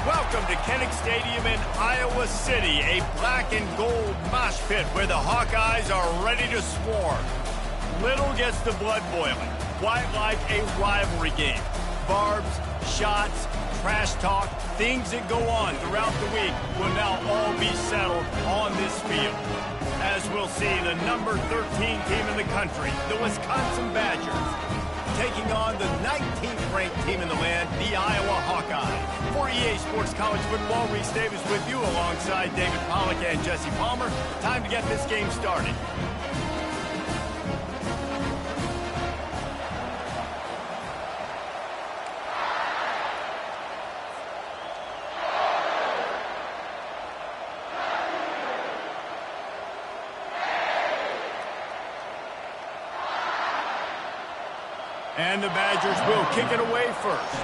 Welcome to Kinnick Stadium in Iowa City, a black and gold mosh pit where the Hawkeyes are ready to swarm. Little gets the blood boiling, quite like a rivalry game. Barbs, shots, trash talk, things that go on throughout the week will now all be settled on this field. As we'll see, the number 13 team in the country, the Wisconsin Badgers, taking on the 19th ranked team in the land, the Iowa Hawkeyes. For EA Sports College Football, Reese Davis with you alongside David Pollack and Jesse Palmer. Time to get this game started. And the Badgers will kick it away first.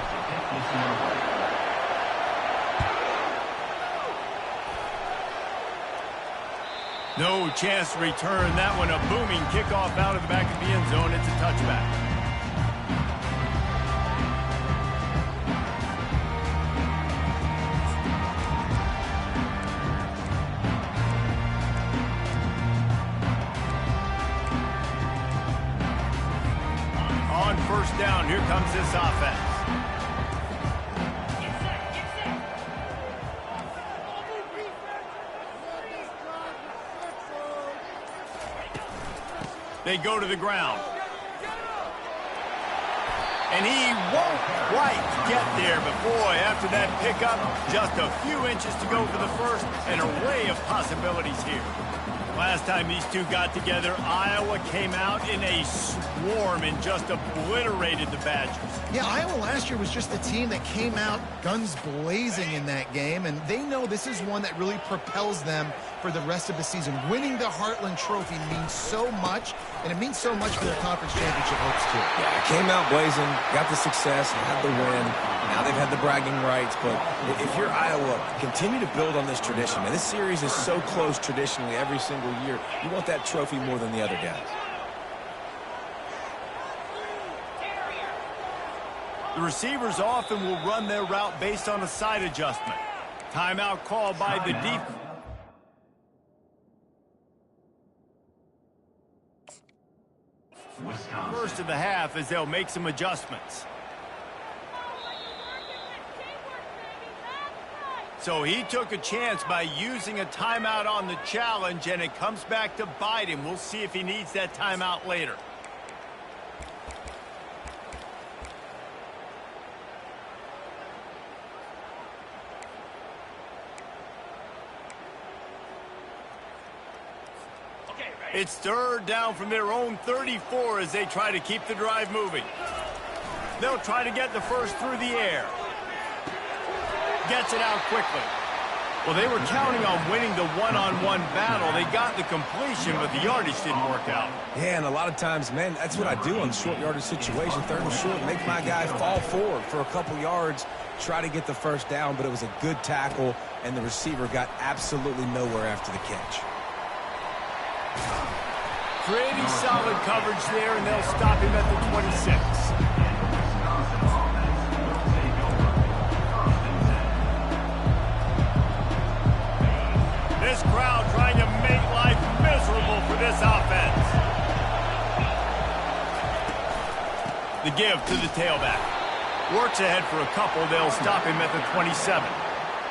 No chance to return that one. A booming kickoff out of the back of the end zone. It's a touchback. First down, here comes this offense. They go to the ground. And he won't quite get there, but boy, after that pickup, just a few inches to go for the first, an array of possibilities here. Last time these two got together, Iowa came out in a swarm and just obliterated the Badgers. Yeah, Iowa last year was just the team that came out guns blazing in that game, and they know this is one that really propels them for the rest of the season. Winning the Heartland Trophy means so much, and it means so much for their conference championship hopes, too. Yeah, came out blazing, got the success, had the win. Now they've had the bragging rights, but if you're Iowa, continue to build on this tradition. And this series is so close traditionally every single year. You want that trophy more than the other guys. The receivers often will run their route based on a side adjustment. Timeout called by the defense. First of the half as they'll make some adjustments. So he took a chance by using a timeout on the challenge, and it comes back to bite him. We'll see if he needs that timeout later. It's third down from their own 34 as they try to keep the drive moving. They'll try to get the first through the air. Gets it out quickly. Well, they were counting on winning the one-on-one battle. They got the completion, but the yardage didn't work out. Yeah, and a lot of times, man, that's what I do on short yardage situation. Third and short, make my guy fall forward for a couple yards, try to get the first down, but it was a good tackle, and the receiver got absolutely nowhere after the catch. Pretty solid coverage there, and they'll stop him at the 26. This crowd trying to make life miserable for this offense. The give to the tailback. Works ahead for a couple. They'll stop him at the 27.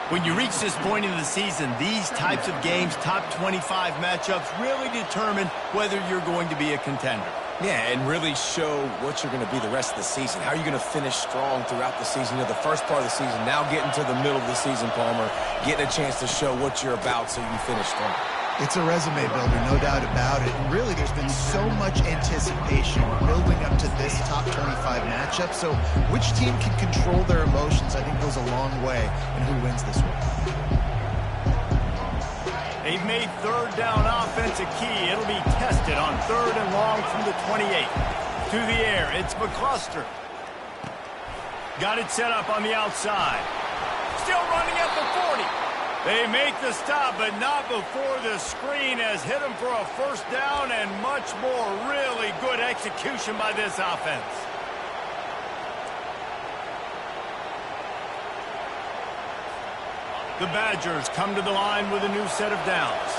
When you reach this point in the season, these types of games, top 25 matchups, really determine whether you're going to be a contender. Yeah, and really show what you're going to be the rest of the season. How are you going to finish strong throughout the season? You know, the first part of the season, now getting to the middle of the season, Palmer, getting a chance to show what you're about so you finish strong. It's a resume builder, no doubt about it. And really, there's been so much anticipation building up to this top 25 matchup. So which team can control their emotions, I think, goes a long way in who wins this one. They've made third down offense a key. It'll be tested on third and long from the 28. To the air, it's McCluster. Got it set up on the outside. Still running at the 40. They make the stop, but not before the screen has hit them for a first down and much more. Really good execution by this offense. The Badgers come to the line with a new set of downs.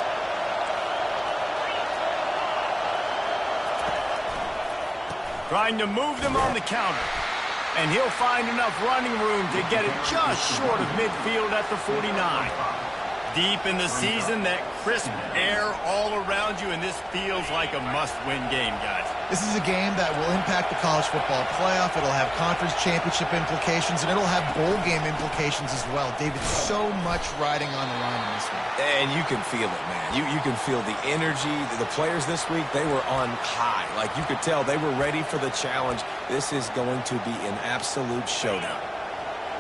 Trying to move them on the counter. And he'll find enough running room to get it just short of midfield at the 49. Deep in the season, that crisp air all around you, and this feels like a must-win game, guys. This is a game that will impact the college football playoff. It'll have conference championship implications, and it'll have bowl game implications as well. David, so much riding on the line in this one. And you can feel it, man. You can feel the energy. The players this week, they were on high. Like, you could tell they were ready for the challenge. This is going to be an absolute showdown.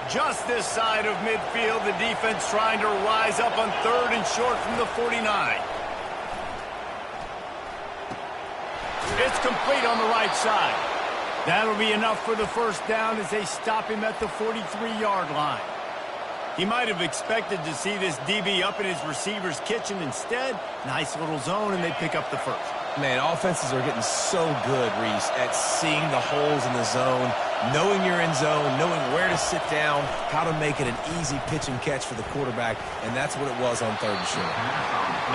Just this side of midfield, the defense trying to rise up on 3rd and short from the 49. It's complete on the right side. That'll be enough for the first down as they stop him at the 43-yard line. He might have expected to see this DB up in his receiver's kitchen. Instead, nice little zone, and they pick up the first. Man, offenses are getting so good, Reese, at seeing the holes in the zone, knowing you're in zone, knowing where to sit down, how to make it an easy pitch and catch for the quarterback, and that's what it was on 3rd and short.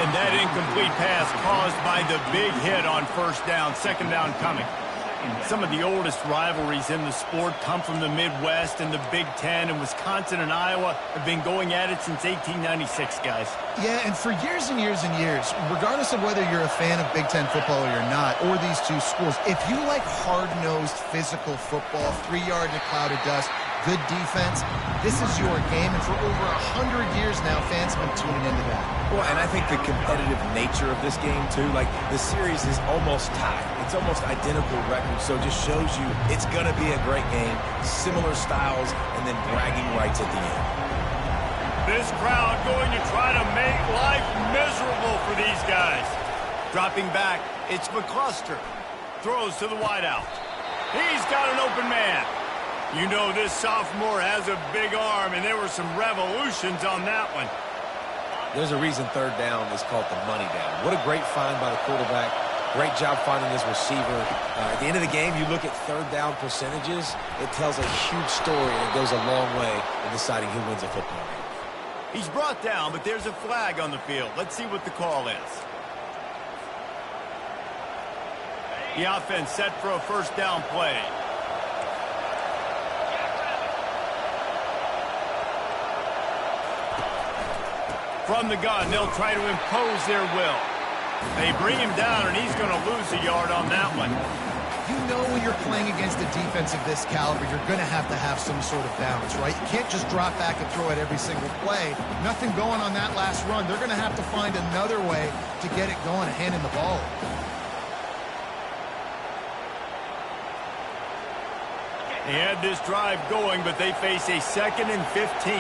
And that incomplete pass caused by the big hit on first down, 2nd down coming. Some of the oldest rivalries in the sport come from the Midwest, and the Big Ten, and Wisconsin and Iowa have been going at it since 1896, guys. Yeah, and for years and years and years, regardless of whether you're a fan of Big Ten football or you're not, or these two schools, if you like hard-nosed physical football, 3-yard in a cloud of dust, good defense, this is your game, and for over 100 years now, fans have been tuning into that. Well, and I think the competitive nature of this game, too, like, the series is almost tied. It's almost identical records, so it just shows you it's going to be a great game, similar styles, and then bragging rights at the end. This crowd going to try to make life miserable for these guys. Dropping back, it's McCluster. Throws to the wideout. He's got an open man. You know this sophomore has a big arm, and there were some revolutions on that one. There's a reason 3rd down is called the money down. What a great find by the quarterback. Great job finding his receiver. At the end of the game, you look at 3rd down percentages. It tells a huge story, and it goes a long way in deciding who wins a football game. He's brought down, but there's a flag on the field. Let's see what the call is. The offense set for a first down play. From the gun, they'll try to impose their will. They bring him down, and he's going to lose a yard on that one. You know when you're playing against a defense of this caliber, you're going to have some sort of balance, right? You can't just drop back and throw it every single play. Nothing going on that last run. They're going to have to find another way to get it going and hand in the ball. They had this drive going, but they face a 2nd and 15.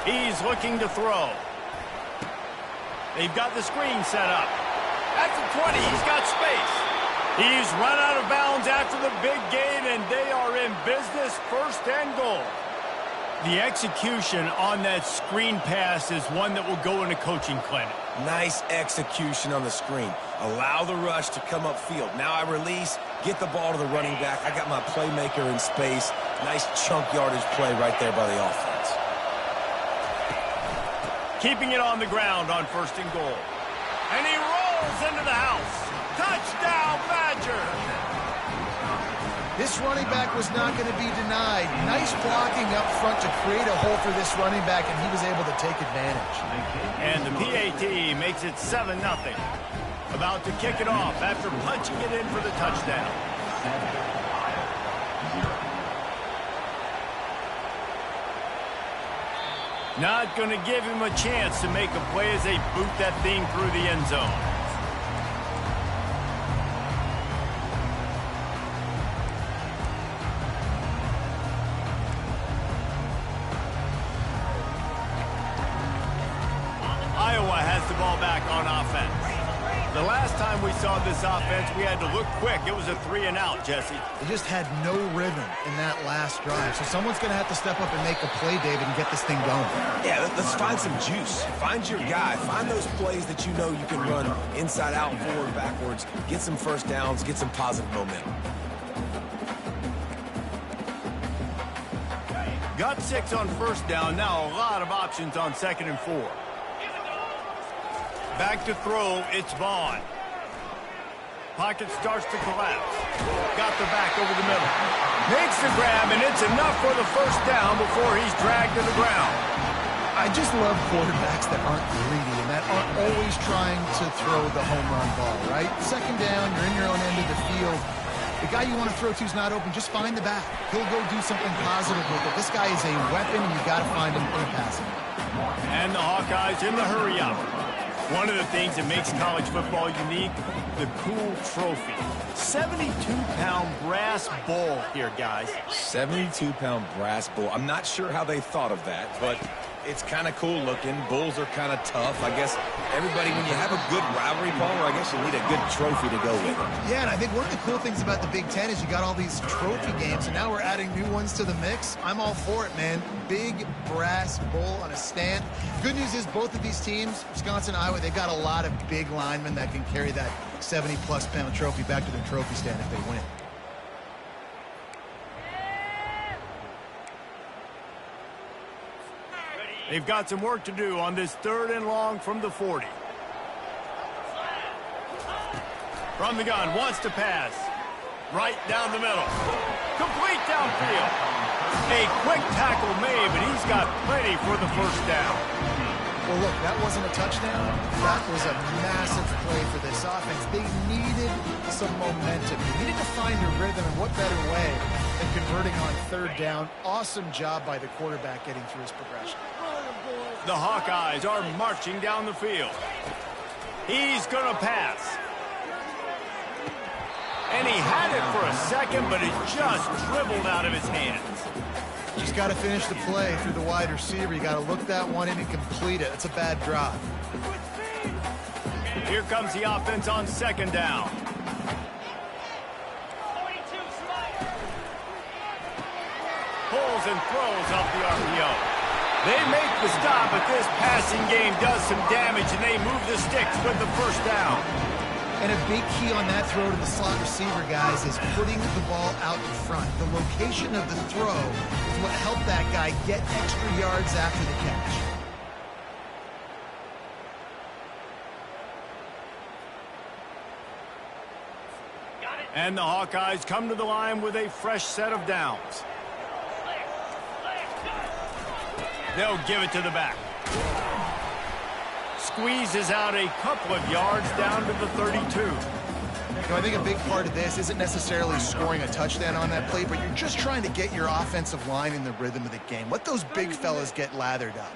He's looking to throw. They've got the screen set up. At the 20, he's got space. He's run out of bounds after the big gain, and they are in business, 1st and goal. The execution on that screen pass is one that will go in a coaching clinic. Nice execution on the screen. Allow the rush to come upfield. Now I release, get the ball to the running back. I got my playmaker in space. Nice chunk yardage play right there by the offense. Keeping it on the ground on 1st and goal. And he rolls into the house. Touchdown, Badgers! This running back was not going to be denied. Nice blocking up front to create a hole for this running back, and he was able to take advantage. And the PAT makes it 7-0. About to kick it off after punching it in for the touchdown. Not going to give him a chance to make a play as they boot that thing through the end zone. Iowa has the ball back on offense. The last time we saw this offense, we had to look quick. It was a 3-and-out, Jesse. They just had no rhythm in that last drive. So someone's going to have to step up and make a play, David, and get this thing going. Yeah, let's find some juice. Find your guy. Find those plays that you know you can run inside out, forward, backwards. Get some first downs. Get some positive momentum. Got 6 on first down. Now a lot of options on 2nd and 4. Back to throw. It's Vaughn. Pocket starts to collapse. Got the back over the middle. Makes the grab, and it's enough for the first down before he's dragged to the ground. I just love quarterbacks that aren't greedy and that aren't always trying to throw the home run ball, right? 2nd down, you're in your own end of the field. The guy you want to throw to is not open. Just find the back. He'll go do something positive with it. This guy is a weapon, and you got to find him in passing. And the Hawkeyes in the hurry up. One of the things that makes college football unique, the cool trophy. 72-pound brass bowl here, guys. 72-pound brass bull. I'm not sure how they thought of that, but it's kind of cool looking. Bulls are kind of tough. I guess everybody, when you have a good rivalry, Palmer, I guess you need a good trophy to go with it. Yeah, and I think one of the cool things about the Big Ten is you got all these trophy games, and now we're adding new ones to the mix. I'm all for it, man. Big brass bowl on a stand. Good news is both of these teams, Wisconsin and Iowa, they've got a lot of big linemen that can carry that 70-plus pound trophy back to their trophy stand if they win. They've got some work to do on this 3rd and long from the 40. From the gun, wants to pass. Right down the middle. Complete downfield. A quick tackle made, but he's got plenty for the first down. Well, look, that wasn't a touchdown. That was a massive play for this offense. They needed some momentum. They needed to find a rhythm, and what better way than converting on 3rd down. Awesome job by the quarterback getting through his progression. The Hawkeyes are marching down the field. He's going to pass. And he had it for a second, but it just dribbled out of his hands. You just got to finish the play through the wide receiver. You got to look that one in and complete it. It's a bad drop. Here comes the offense on 2nd down. Pulls and throws off the RPO. They make the stop, but this passing game does some damage, and they move the sticks with the first down. And a big key on that throw to the slot receiver, guys, is putting the ball out in front. The location of the throw is what helped that guy get extra yards after the catch. And the Hawkeyes come to the line with a fresh set of downs. They'll give it to the back. Squeezes out a couple of yards down to the 32. You know, I think a big part of this isn't necessarily scoring a touchdown on that play, but you're just trying to get your offensive line in the rhythm of the game. Let those big fellas get lathered up.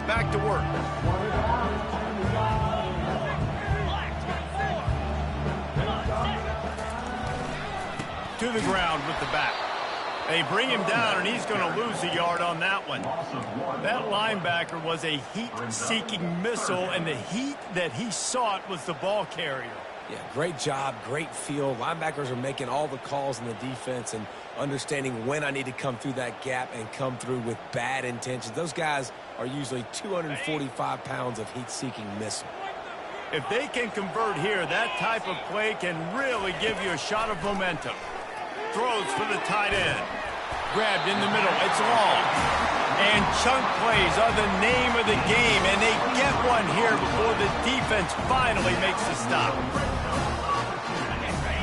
Back to work. To the ground with the back. They bring him down, and he's going to lose a yard on that one. That linebacker was a heat-seeking missile, and the heat that he sought was the ball carrier. Yeah, great job, great feel. Linebackers are making all the calls in the defense and understanding when I need to come through that gap and come through with bad intentions. Those guys are usually 245 pounds of heat-seeking missile. If they can convert here, that type of play can really give you a shot of momentum. Throws for the tight end. Grabbed in the middle. It's long. And chunk plays are the name of the game, and they get one here before the defense finally makes the stop.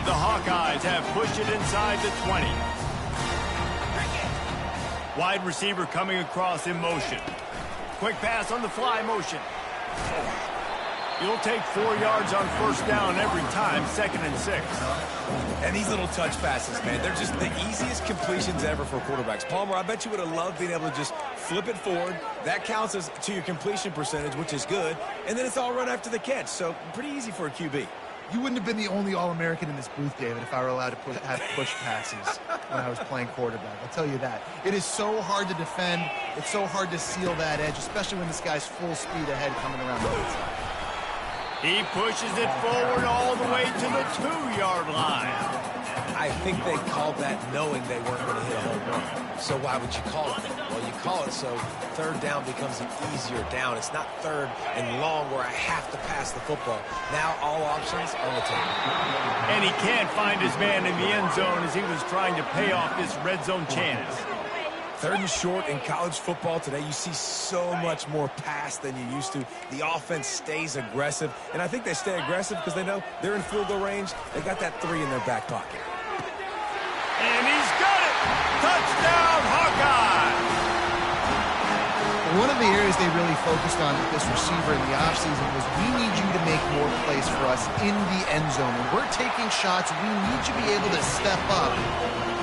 The Hawkeyes have pushed it inside the 20. Wide receiver coming across in motion. Quick pass on the fly motion. You'll take 4 yards on first down every time, 2nd and 6. And these little touch passes, man, they're just the easiest completions ever for quarterbacks. Palmer, I bet you would have loved being able to just flip it forward. That counts as to your completion percentage, which is good. And then it's all run after the catch, so pretty easy for a QB. You wouldn't have been the only All-American in this booth, David, if I were allowed to have push passes when I was playing quarterback. I'll tell you that. It is so hard to defend. It's so hard to seal that edge, especially when this guy's full speed ahead coming around the outside. He pushes it forward all the way to the 2-yard line. I think they called that knowing they weren't going to hit a home run. So why would you call it that? Well, you call it so third down becomes an easier down. It's not third and long where I have to pass the football. Now all options on the table. And he can't find his man in the end zone as he was trying to pay off this red zone chance. Third and short in college football today, you see so much more pass than you used to. The offense stays aggressive, and I think they stay aggressive because they know they're in field goal range. They got that 3 in their back pocket. And he's got it! Touchdown, Hawkeyes! One of the areas they really focused on with this receiver in the offseason was we need you to make more plays for us in the end zone. When we're taking shots, we need you to be able to step up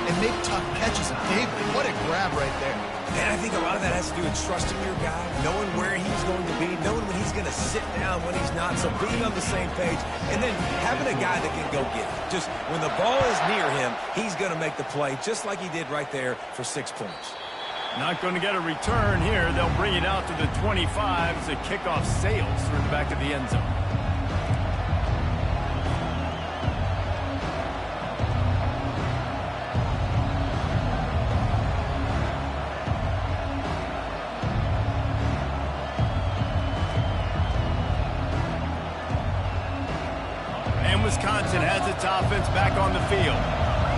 and make tough catches. And David, what a grab right there. And I think a lot of that has to do with trusting your guy, knowing where he's going to be, knowing when he's going to sit down, when he's not, so being on the same page, and then having a guy that can go get it. Just when the ball is near him, he's going to make the play, just like he did right there for 6 points. Not going to get a return here. They'll bring it out to the 25 as the kickoff sails through the back of the end zone. Wisconsin has its offense back on the field.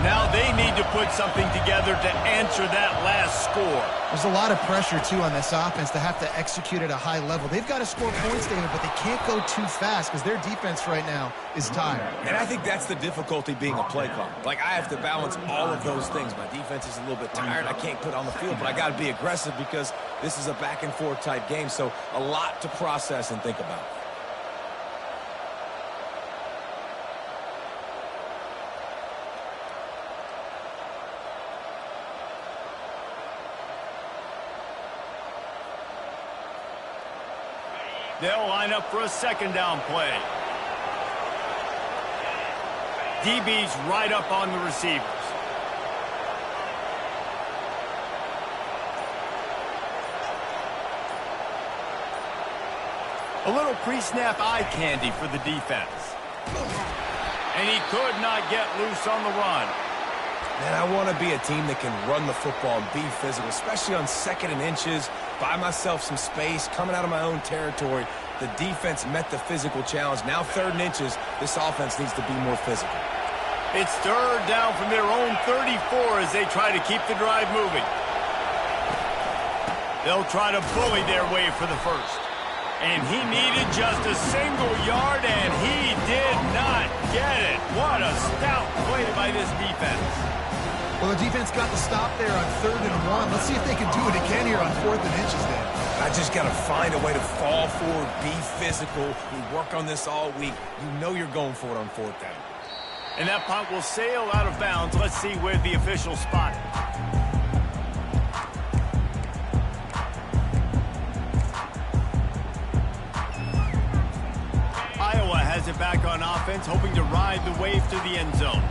Now they need to put something together to answer that last score. There's a lot of pressure, too, on this offense to have to execute at a high level. They've got to score points, David, but they can't go too fast because their defense right now is tired. And I think that's the difficulty being a play caller. Like, I have to balance all of those things. My defense is a little bit tired. I can't put on the field, but I got to be aggressive because this is a back-and-forth type game, so a lot to process and think about. They'll line up for a second down play. DB's right up on the receivers. A little pre-snap eye candy for the defense. And he could not get loose on the run. Man, I want to be a team that can run the football and be physical, especially on 2nd and inches, buy myself some space, coming out of my own territory. The defense met the physical challenge. Now 3rd and inches, this offense needs to be more physical. It's 3rd down from their own 34 as they try to keep the drive moving. They'll try to bully their way for the first. And he needed just a single yard, and he did not get it. What a stout play by this defense. Well, the defense got the stop there on 3rd and 1. Let's see if they can do it again here on 4th and inches then. I just got to find a way to fall forward, be physical. We work on this all week. You know you're going for it on 4th down. And that punt will sail out of bounds. Let's see where the official spot it. Iowa has it back on offense, hoping to ride the wave to the end zone.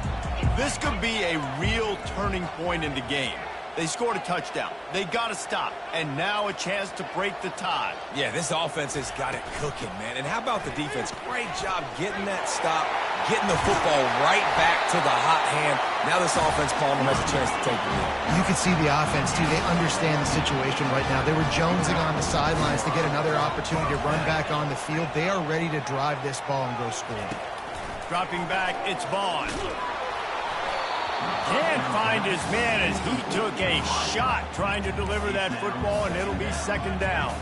This could be a real turning point in the game. They scored a touchdown. They got to stop. And now a chance to break the tie. Yeah, this offense has got it cooking, man. And how about the defense? Great job getting that stop, getting the football right back to the hot hand. Now this offense, Palmer, has a chance to take the lead. You can see the offense, too. They understand the situation right now. They were jonesing on the sidelines to get another opportunity to run back on the field. They are ready to drive this ball and go score. Dropping back, it's Vaughn. Can't find his man as he took a shot trying to deliver that football, and it'll be 2nd down.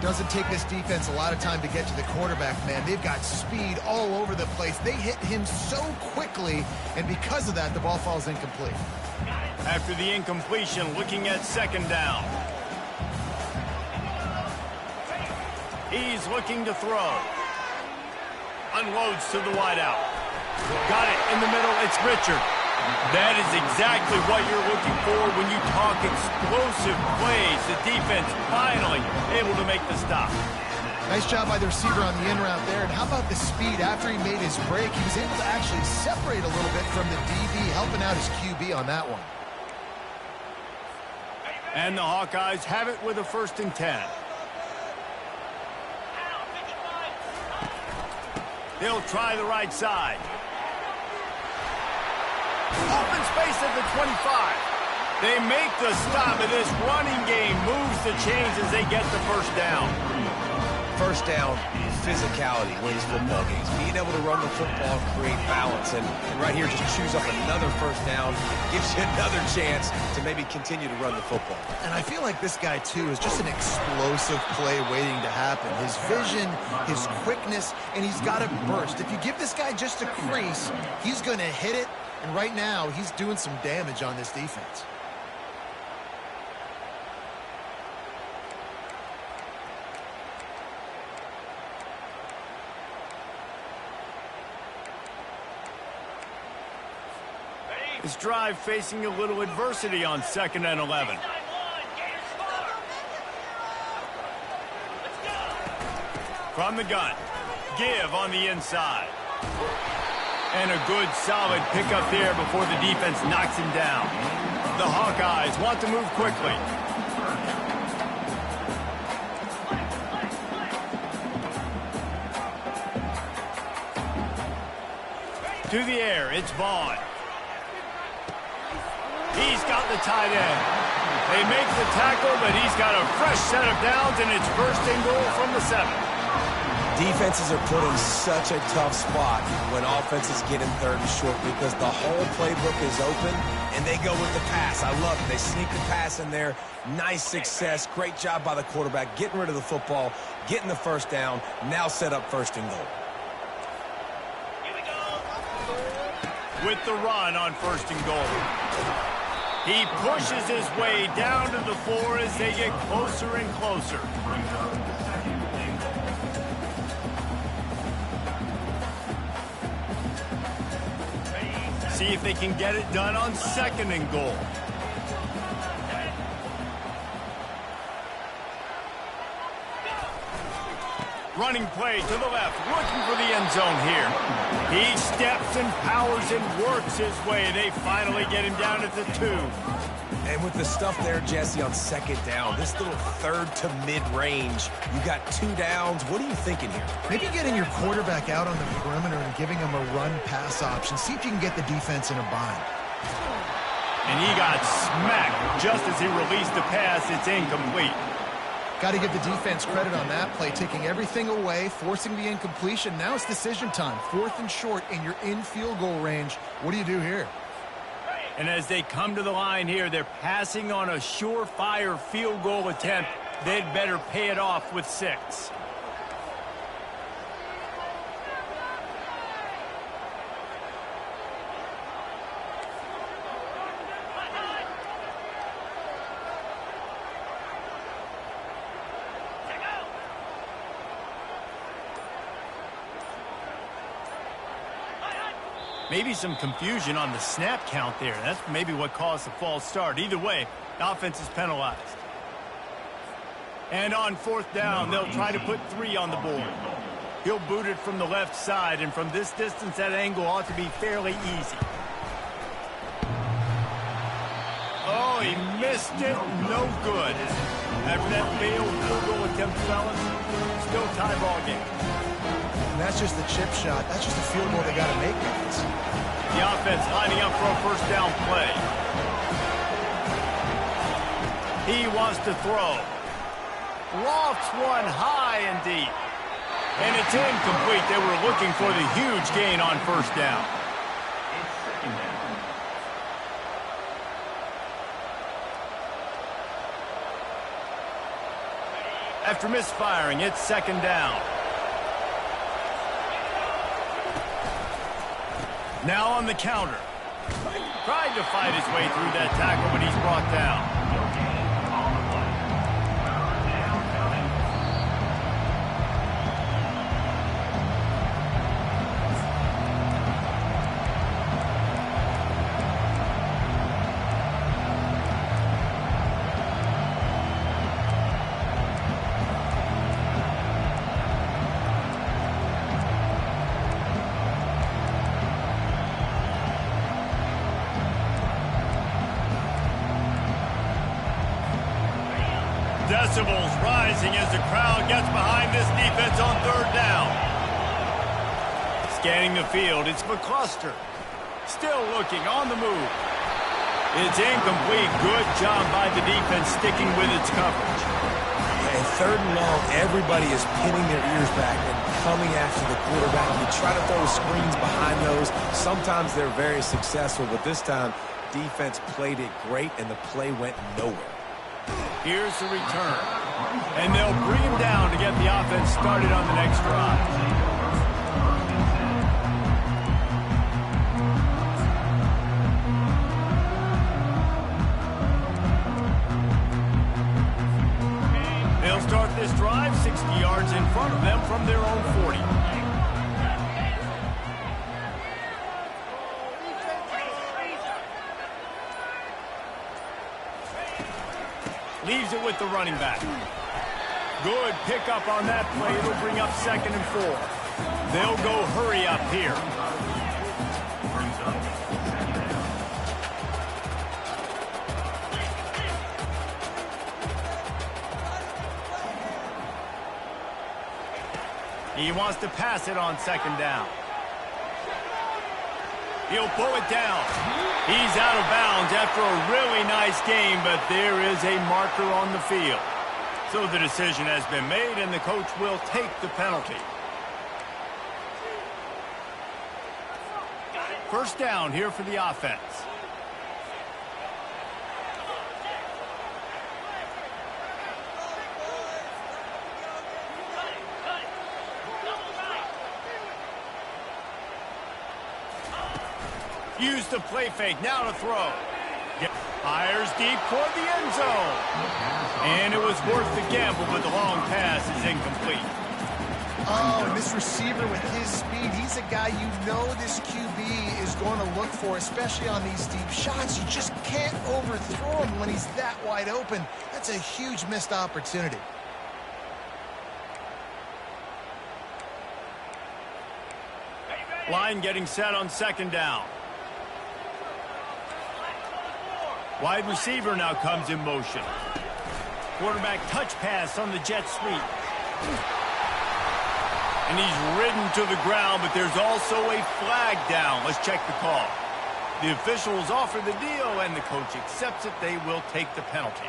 Doesn't take this defense a lot of time to get to the quarterback, man. They've got speed all over the place. They hit him so quickly, and because of that, the ball falls incomplete. After the incompletion, looking at 2nd down. He's looking to throw. Unloads to the wideout. Got it in the middle. It's Richard. That is exactly what you're looking for when you talk explosive plays. The defense finally able to make the stop. Nice job by the receiver on the in route there. And how about the speed after he made his break? He was able to actually separate a little bit from the DB, helping out his QB on that one. And the Hawkeyes have it with a 1st and 10. They'll try the right side. Open space at the 25. They make the stop, and this running game moves the chains as they get the 1st down. First down, physicality wins football games. Being able to run the football, create balance, and right here just chews up another 1st down, gives you another chance to maybe continue to run the football. And I feel like this guy, too, is just an explosive play waiting to happen. His vision, his quickness, and he's got a burst. If you give this guy just a crease, he's going to hit it, and right now he's doing some damage on this defense. This drive facing a little adversity on 2nd and 11. From the gun, give on the inside. And a good solid pickup there before the defense knocks him down. The Hawkeyes want to move quickly. To the air, it's Vaughn. He's got the tight end. They make the tackle, but he's got a fresh set of downs, and it's 1st and goal from the 7. Defenses are put in such a tough spot when offenses get in 3rd and short because the whole playbook is open, and they go with the pass. I love it. They sneak the pass in there. Nice success. Great job by the quarterback getting rid of the football, getting the 1st down, now set up 1st and goal. With the run on 1st and goal. He pushes his way down to the floor as they get closer and closer. See if they can get it done on 2nd and goal. Running play to the left, looking for the end zone here. He steps and powers and works his way. They finally get him down at the 2. And with the stuff there, Jesse, on 2nd down, this little 3rd to mid-range, you got 2 downs. What are you thinking here? Maybe getting your quarterback out on the perimeter and giving him a run-pass option. See if you can get the defense in a bind. And he got smacked just as he released the pass. It's incomplete. Got to give the defense credit on that play, taking everything away, forcing the incompletion. Now it's decision time. 4th and short, and you're in field goal range. What do you do here? And as they come to the line here, they're passing on a surefire field goal attempt. They'd better pay it off with 6. Maybe some confusion on the snap count there. That's maybe what caused the false start. Either way, the offense is penalized. And on 4th down, they'll try to put 3 on the board. He'll boot it from the left side, and from this distance, that angle ought to be fairly easy. Oh, he missed it. No good. After that failed field goal attempt, fellas, still tie ball game. And that's just the chip shot. That's just a field goal they got to make, guys. The offense lining up for a 1st down play. He wants to throw. Lofts one high and deep. And it's incomplete. They were looking for the huge gain on 1st down. After misfiring, it's 2nd down. Now on the counter. Tried to fight his way through that tackle, but he's brought down. Decibels rising as the crowd gets behind this defense on third down. Scanning the field, it's McCluster. Still looking on the move. It's incomplete. Good job by the defense sticking with its coverage. And third and long, everybody is pinning their ears back and coming after the quarterback. You try to throw screens behind those. Sometimes they're very successful, but this time, defense played it great, and the play went nowhere. Here's the return. And they'll bring him down to get the offense started on the next drive. They'll start this drive 60 yards in front of them from their own 40. Leaves it with the running back. Good pickup on that play. It'll bring up 2nd and 4. They'll go hurry up here. He wants to pass it on 2nd down. He'll pull it down. He's out of bounds after a really nice game, but there is a marker on the field. So the decision has been made, and the coach will take the penalty. First down here for the offense. Use the play fake, now to throw. Fires deep toward the end zone. And it was worth the gamble, but the long pass is incomplete. Oh, and this receiver with his speed, he's a guy you know this QB is going to look for, especially on these deep shots. You just can't overthrow him when he's that wide open. That's a huge missed opportunity. Line getting set on 2nd down. Wide receiver now comes in motion. Quarterback touch pass on the jet sweep. And he's ridden to the ground, but there's also a flag down. Let's check the call. The officials offer the deal, and the coach accepts it. They will take the penalty.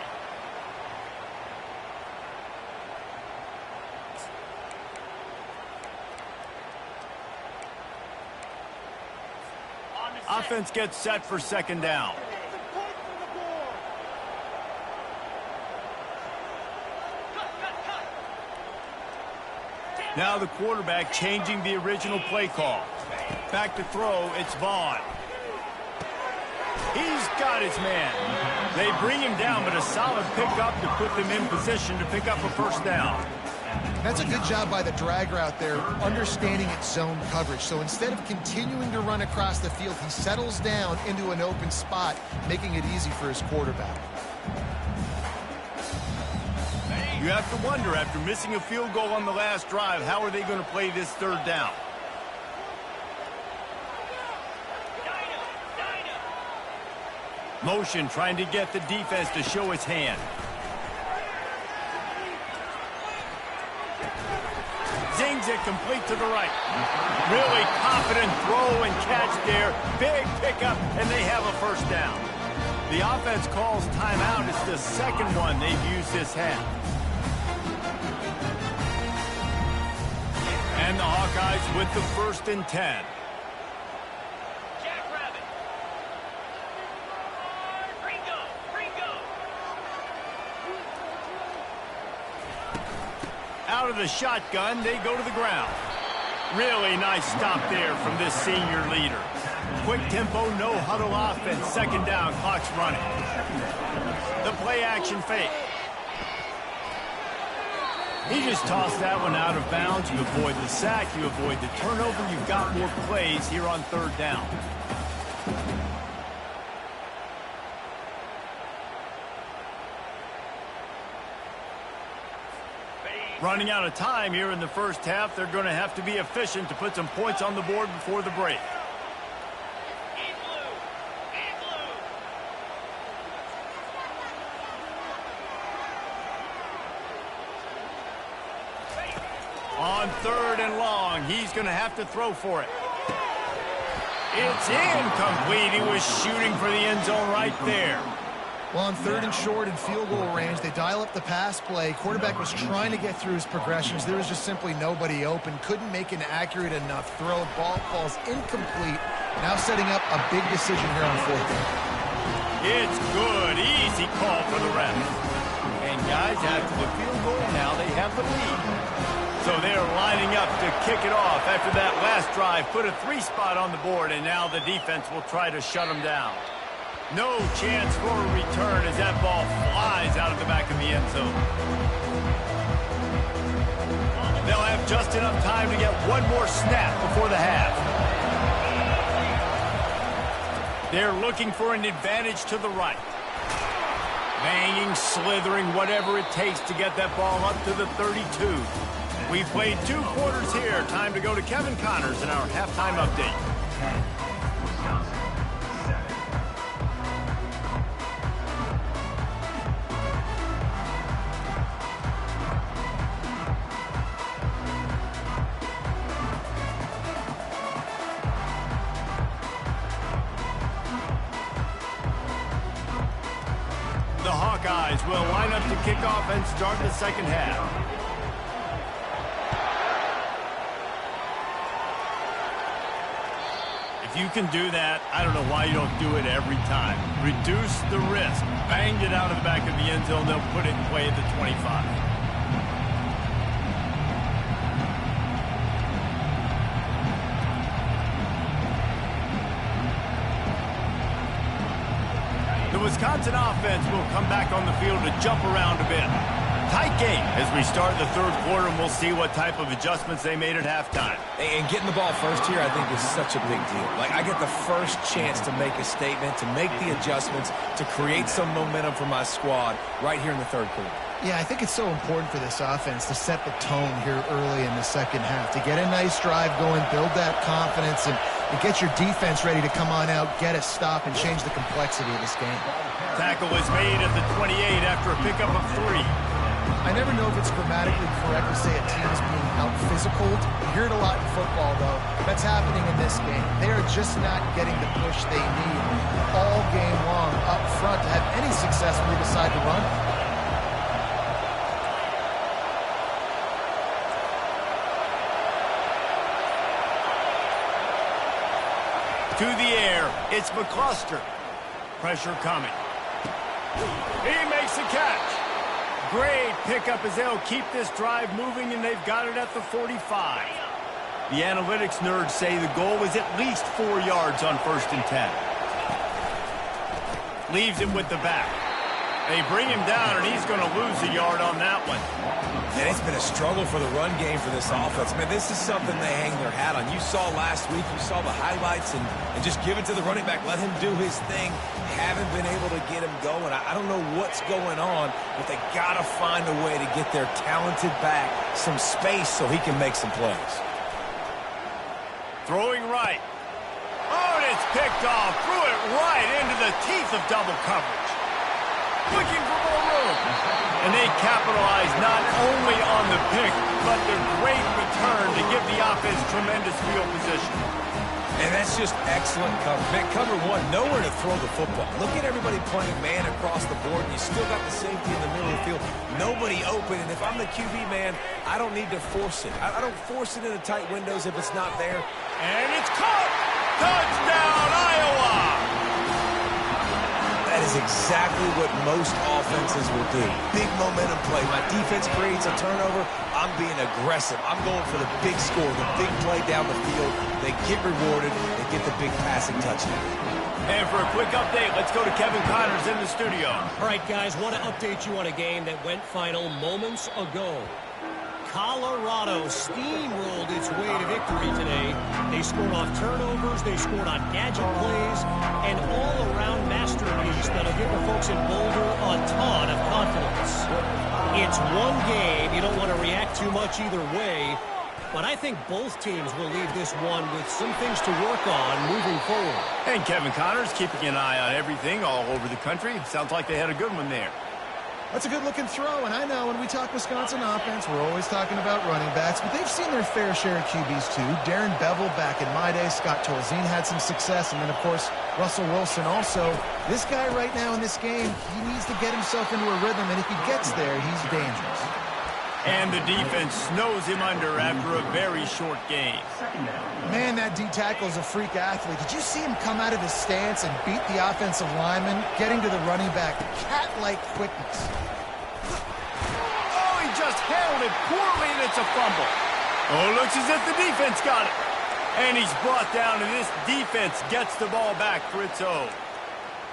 Offense gets set for 2nd down. Now the quarterback changing the original play call. Back to throw, it's Vaughn. He's got his man. They bring him down, but a solid pickup to put them in position to pick up a first down. That's a good job by the drag route there, understanding its zone coverage. So instead of continuing to run across the field, he settles down into an open spot, making it easy for his quarterback. You have to wonder, after missing a field goal on the last drive, how are they going to play this 3rd down? Motion trying to get the defense to show its hand. Zings it complete to the right. Really confident throw and catch there. Big pickup, and they have a first down. The offense calls timeout. It's the 2nd one they've used this half. And the Hawkeyes with the 1st and 10. Jackrabbit. Ringo. Out of the shotgun, they go to the ground. Really nice stop there from this senior leader. Quick tempo, no huddle offense. 2nd down, clock's running. The play action fake. He just tossed that one out of bounds. You avoid the sack, you avoid the turnover. You've got more plays here on 3rd down. Running out of time here in the first half. They're going to have to be efficient to put some points on the board before the break. On 3rd and long, he's going to have to throw for it. It's incomplete. He was shooting for the end zone right there. Well, on 3rd and short and field goal range, they dial up the pass play. Quarterback was trying to get through his progressions. There was just simply nobody open. Couldn't make an accurate enough throw. Ball falls incomplete. Now setting up a big decision here on 4th down. It's good. Easy call for the ref. And guys, after the field goal, now they have the lead. So they're lining up to kick it off after that last drive. Put a 3-spot on the board, and now the defense will try to shut them down. No chance for a return as that ball flies out of the back of the end zone. They'll have just enough time to get one more snap before the half. They're looking for an advantage to the right. Banging, slithering, whatever it takes to get that ball up to the 32. We've played 2 quarters here. Time to go to Kevin Connors in our halftime update. The Hawkeyes will line up to kick off and start the second half. If you can do that, I don't know why you don't do it every time. Reduce the risk. Banged it out of the back of the end zone. They'll put it in play at the 25. The Wisconsin offense will come back on the field to jump around a bit. Tight game as we start the 3rd quarter, and we'll see what type of adjustments they made at halftime. And getting the ball first here, I think, is such a big deal. Like, I get the first chance to make a statement, to make the adjustments, to create some momentum for my squad right here in the 3rd quarter. Yeah, I think it's so important for this offense to set the tone here early in the second half, to get a nice drive going, build that confidence, and get your defense ready to come on out, get a stop, and change the complexity of this game. Tackle is made at the 28 after a pickup of 3. I never know if it's grammatically correct to say a team is being out-physical. You hear it a lot in football, though. That's happening in this game. They are just not getting the push they need all game long up front to have any success when they decide to run. To the air, it's McCluster. Pressure coming. He makes the catch. Great pickup as they'll keep this drive moving, and they've got it at the 45. The analytics nerds say the goal is at least 4 yards on 1st and 10. Leaves him with the back. They bring him down, and he's going to lose a yard on that one. And it's been a struggle for the run game for this offense. Man, this is something they hang their hat on. You saw last week, you saw the highlights, and just give it to the running back. Let him do his thing. Haven't been able to get him going. I don't know what's going on, but they got to find a way to get their talented back some space so he can make some plays. Throwing right. Oh, and it's picked off. Threw it right into the teeth of double coverage. Looking for more room. And they capitalize not only on the pick, but their great return to give the offense tremendous field position. And that's just excellent cover. Man, cover one, nowhere to throw the football. Look at everybody playing man across the board, and you still got the safety in the middle of the field. Nobody open, and if I'm the QB, man, I don't need to force it. I don't force it into tight windows if it's not there. And it's caught! Touchdown, Iowa! That is exactly what most offenses will do. Big momentum play. My defense creates a turnover. I'm being aggressive. I'm going for the big score, the big play down the field. They get rewarded. They get the big passing touchdown. And for a quick update, let's go to Kevin Connors in the studio. All right, guys, want to update you on a game that went final moments ago. Colorado steamrolled its way to victory today. They scored off turnovers, they scored on gadget plays, and all-around masterpiece that'll give the folks in Boulder a ton of confidence. It's one game. You don't want to react too much either way, but I think both teams will leave this one with some things to work on moving forward. And Kevin Connors keeping an eye on everything all over the country. Sounds like they had a good one there. That's a good-looking throw, and I know when we talk Wisconsin offense, we're always talking about running backs, but they've seen their fair share of QBs too. Darren Bevel back in my day, Scott Tolzien had some success, and then, of course, Russell Wilson also. This guy right now in this game, he needs to get himself into a rhythm, and if he gets there, he's dangerous. And the defense snows him under after a very short game. Man, that D-tackle is a freak athlete. Did you see him come out of his stance and beat the offensive lineman, getting to the running back? Cat-like quickness. Oh, he just handled it poorly, and it's a fumble. Oh, looks as if the defense got it. And he's brought down, and this defense gets the ball back for its own.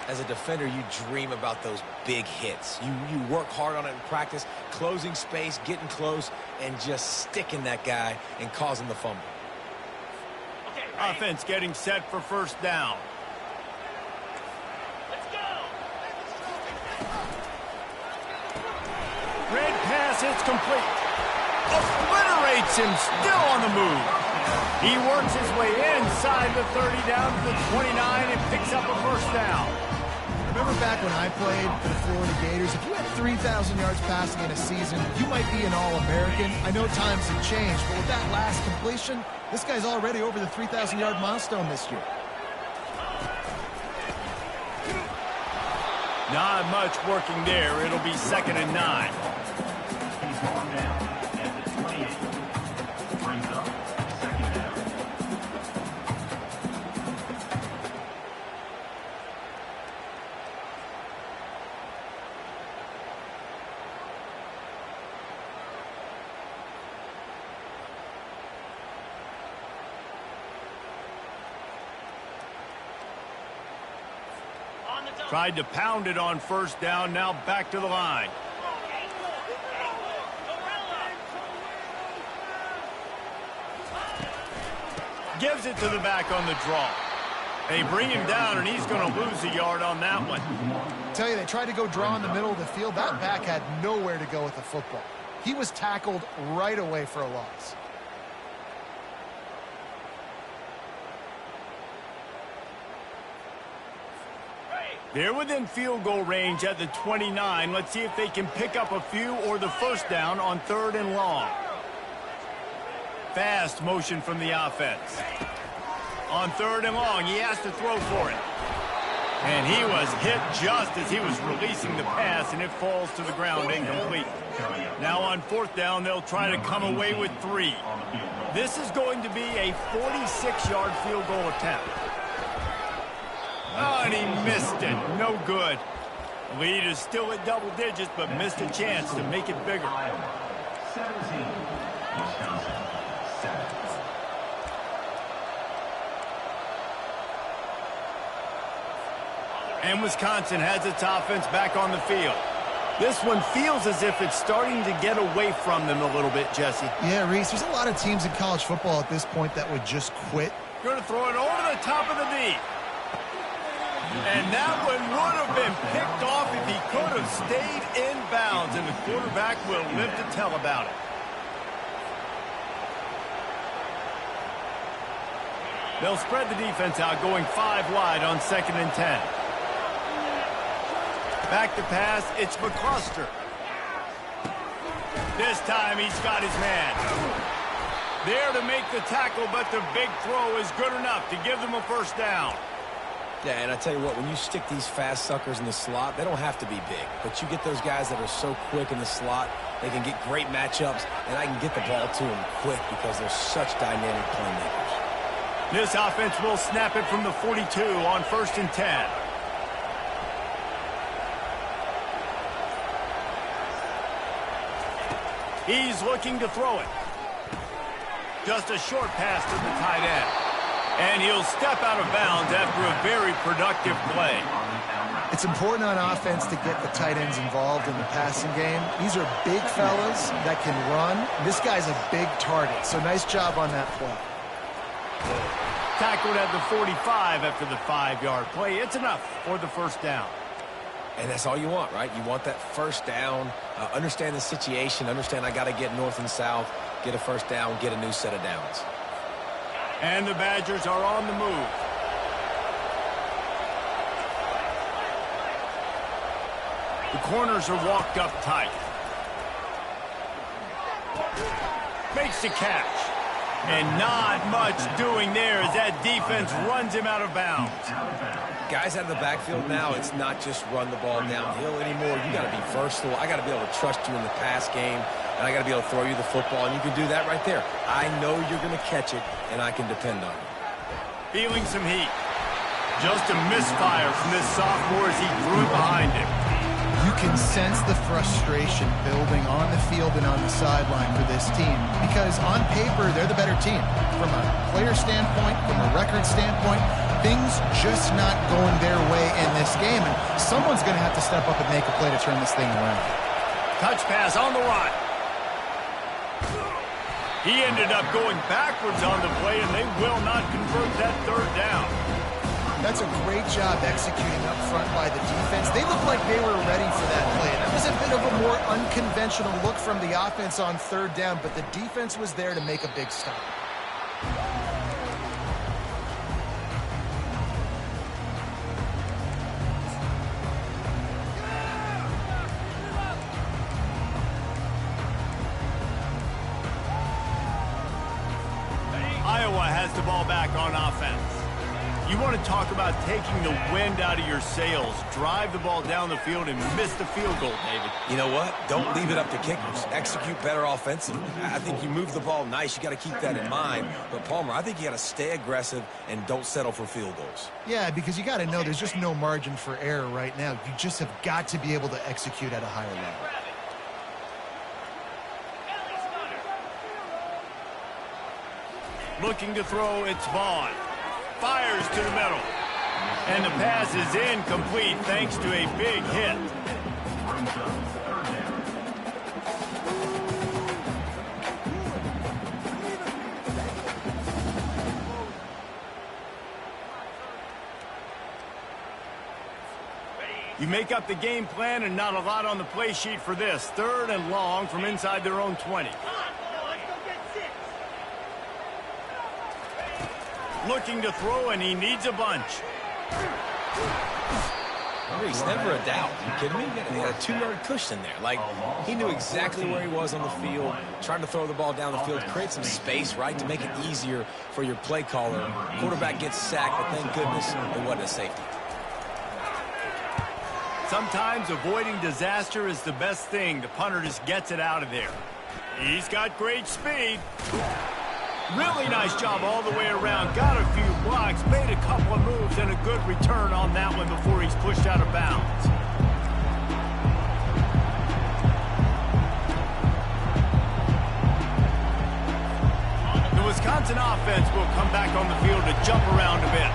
As a defender, you dream about those big hits. You work hard on it in practice, closing space, getting close, and just sticking that guy and causing the fumble. Offense getting set for first down. Let's go. Red pass, it's complete. Obliterates him, still on the move. He works his way inside the 30 down to the 29 and picks up a first down. Remember back when I played for the Florida Gators, if you had 3,000 yards passing in a season, you might be an All-American. I know times have changed, but with that last completion, this guy's already over the 3,000-yard milestone this year. Not much working there. It'll be 2nd and 9. He's gone down at the 28. Brings up 2nd down. On the double. Tried to pound it on first down, now back to the line. Gives it to the back on the draw. They bring him down, and he's going to lose a yard on that one. Tell you, they tried to go draw in the middle of the field. That back had nowhere to go with the football. He was tackled right away for a loss. They're within field goal range at the 29. Let's see if they can pick up a few or the first down on 3rd and long. Fast motion from the offense. On 3rd and long, he has to throw for it. And he was hit just as he was releasing the pass, and it falls to the ground incomplete. Now on 4th down, they'll try to come away with 3. This is going to be a 46-yard field goal attempt. Oh, and he missed it. No good. The lead is still at double digits, but missed a chance to make it bigger. 17. Wisconsin 7. And Wisconsin has its offense back on the field. This one feels as if it's starting to get away from them a little bit, Jesse. Yeah, Reese, there's a lot of teams in college football at this point that would just quit. Going to throw it over the top of the knee. And that one would have been picked off if he could have stayed in bounds, and the quarterback will live to tell about it. They'll spread the defense out, going 5 wide on 2nd and 10. Back to pass, it's McCluster. This time he's got his man. There to make the tackle, but the big throw is good enough to give them a first down. Yeah, and I tell you what, when you stick these fast suckers in the slot, they don't have to be big. But you get those guys that are so quick in the slot, they can get great matchups, and I can get the ball to them quick because they're such dynamic playmakers. This offense will snap it from the 42 on 1st and 10. He's looking to throw it. Just a short pass to the tight end. And he'll step out of bounds after a very productive play. It's important on offense to get the tight ends involved in the passing game. These are big fellas that can run. This guy's a big target, so nice job on that play. Tackled at the 45 after the 5-yard play. It's enough for the first down. And that's all you want, right? You want that first down, understand the situation, understand I got to get north and south, get a first down, get a new set of downs. And the Badgers are on the move. The corners are walked up tight. Makes the catch. And not much doing there as that defense runs him out of bounds. Guys out of the backfield now, it's not just run the ball downhill anymore. You got to be versatile. I got to be able to trust you in the pass game, and I got to be able to throw you the football, and you can do that right there. I know you're going to catch it, and I can depend on it. Feeling some heat. Just a misfire from this sophomore as he threw it behind him. You can sense the frustration building on the field and on the sideline for this team because on paper, they're the better team. From a player standpoint, from a record standpoint, things just not going their way in this game, and someone's going to have to step up and make a play to turn this thing around. Touch pass on the run. He ended up going backwards on the play, and they will not convert that third down. That's a great job executing up front by the defense. They looked like they were ready for that play. That was a bit of a more unconventional look from the offense on third down, but the defense was there to make a big stop. Iowa has the ball back on offense. You want to talk about taking the wind out of your sails. Drive the ball down the field and miss the field goal, David. You know what? Don't leave it up to kickers. Execute better offensively. I think you move the ball nice. You got to keep that in mind. But, Palmer, I think you got to stay aggressive and don't settle for field goals. Yeah, because you got to know there's just no margin for error right now. You just have got to be able to execute at a higher level. Looking to throw, it's Vaughn. Fires to the middle. And the pass is incomplete thanks to a big hit. You make up the game plan and not a lot on the play sheet for this. 3rd and long from inside their own 20. Looking to throw, and he needs a bunch. He's never a doubt. Are you kidding me? He had a 2-yard cushion there. Like, he knew exactly where he was on the field, trying to throw the ball down the field, create some space, right, to make it easier for your play caller. Quarterback gets sacked, but thank goodness it wasn't a safety. Sometimes avoiding disaster is the best thing. The punter just gets it out of there. He's got great speed. Really nice job all the way around. Got a few blocks, made a couple of moves, and a good return on that one before he's pushed out of bounds. The Wisconsin offense will come back on the field to jump around a bit.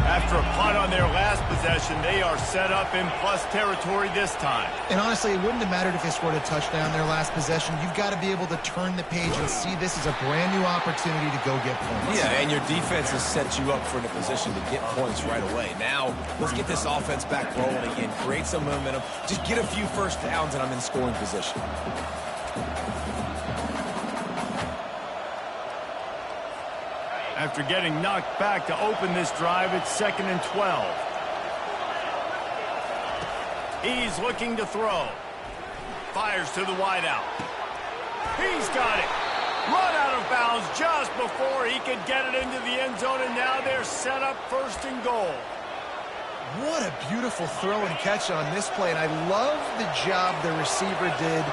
After a punt on their last possession, they are set up in plus territory this time. And honestly, it wouldn't have mattered if they scored a touchdown their last possession. You've got to be able to turn the page and see this as a brand new opportunity to go get points. Yeah, and your defense has set you up for a position to get points right away. Now, let's get this offense back rolling again, create some momentum, just get a few first downs, and I'm in scoring position. After getting knocked back to open this drive, it's 2nd and 12. He's looking to throw. Fires to the wideout. He's got it. Run out of bounds just before he could get it into the end zone, and now they're set up 1st and goal. What a beautiful throw and catch on this play, and I love the job the receiver did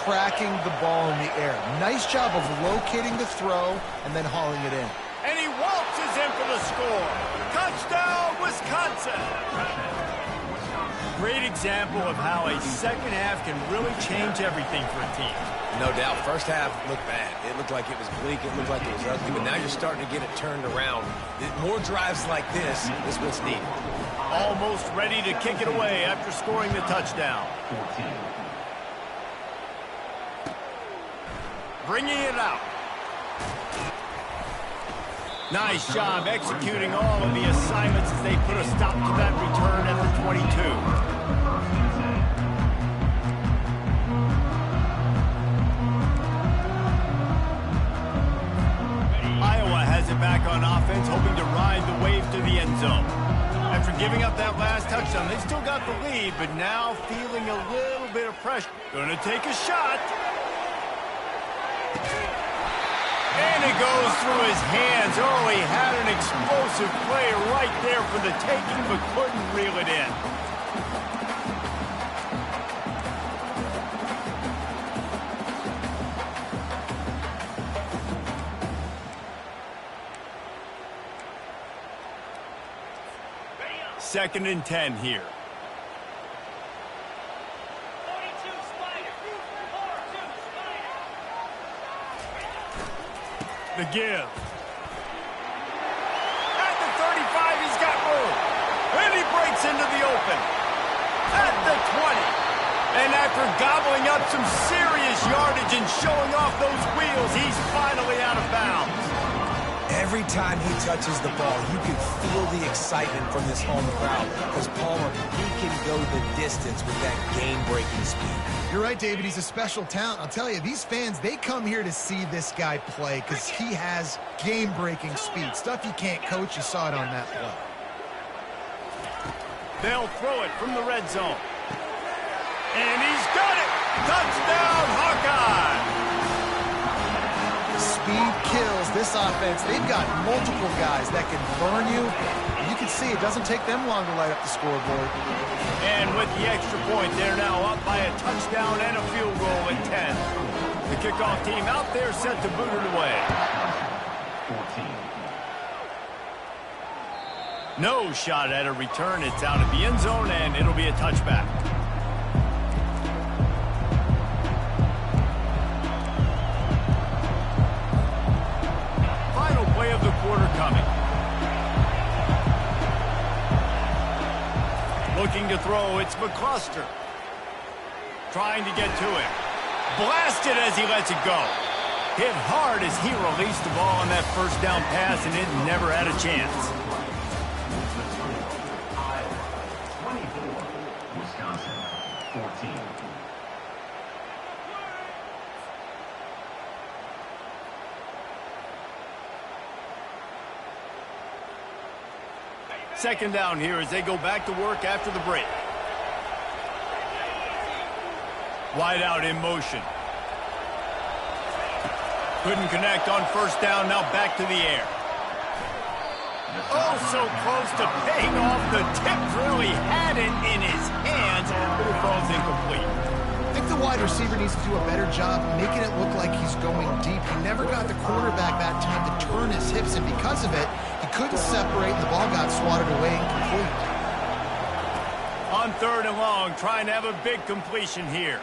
tracking the ball in the air. Nice job of locating the throw and then hauling it in. And he waltzes in for the score. Touchdown, Wisconsin! Great example of how a second half can really change everything for a team. No doubt. First half looked bad. It looked like it was bleak. It looked like it was ugly. But now you're starting to get it turned around. More drives like this is what's needed. Almost ready to kick it away after scoring the touchdown. Bringing it out. Nice job executing all of the assignments as they put a stop to that return at the 22. Iowa has it back on offense, hoping to ride the wave to the end zone. After giving up that last touchdown. They still got the lead, but now feeling a little bit of pressure. Going to take a shot. And it goes through his hands. Oh, he had an explosive play right there for the taking, but couldn't reel it in. Second and 10 here. 42 Spider. 42 Spider. The give. At the 35, he's got room. And he breaks into the open. At the 20. And after gobbling up some serious yardage and showing off those wheels, he's finally out of bounds. Every time he touches the ball, you can feel the excitement from this home crowd because Palmer, he can go the distance with that game-breaking speed. You're right, David. He's a special talent. I'll tell you, these fans, they come here to see this guy play because he has game-breaking speed. Stuff you can't coach. You saw it on that play. They'll throw it from the red zone. And he's got it! Touchdown, Hawkeye! Speed kills this offense. They've got multiple guys that can burn you. You can see it doesn't take them long to light up the scoreboard. And with the extra point, they're now up by a touchdown and a field goal at 10. The kickoff team out there set to boot it away. 14. No shot at a return. It's out of the end zone, and it'll be a touchback. Of the quarter coming. Looking to throw, it's McCluster. Trying to get to it. Blasted as he lets it go. Hit hard as he released the ball on that first down pass, and it never had a chance. Iowa 24, Wisconsin 14. Second down here as they go back to work after the break. Wide out in motion. Couldn't connect on first down, now back to the air. Oh, so close to paying off the tip drill. He had it in his hands, but it falls incomplete. I think the wide receiver needs to do a better job making it look like he's going deep. He never got the quarterback that time to turn his hips, and because of it, he couldn't separate, and the ball got swatted away incomplete. On third and long, trying to have a big completion here.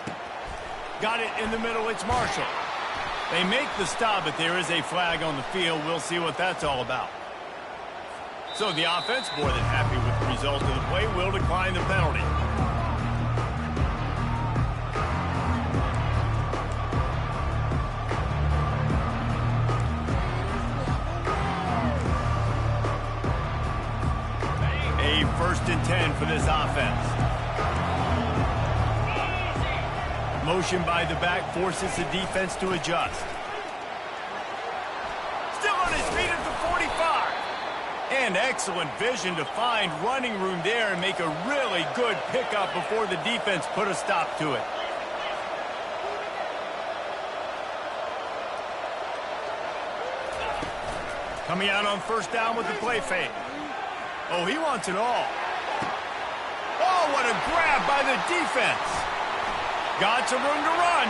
Got it in the middle, it's Marshall. They make the stop, but there is a flag on the field. We'll see what that's all about. So the offense, more than happy with the result of the play, will decline the penalty. A 1st and 10 for this offense. Motion by the back forces the defense to adjust. Still on his feet at the 45. And excellent vision to find running room there and make a really good pickup before the defense put a stop to it. Coming out on first down with the play fake. Oh, he wants it all. Oh, what a grab by the defense. Got some room to run.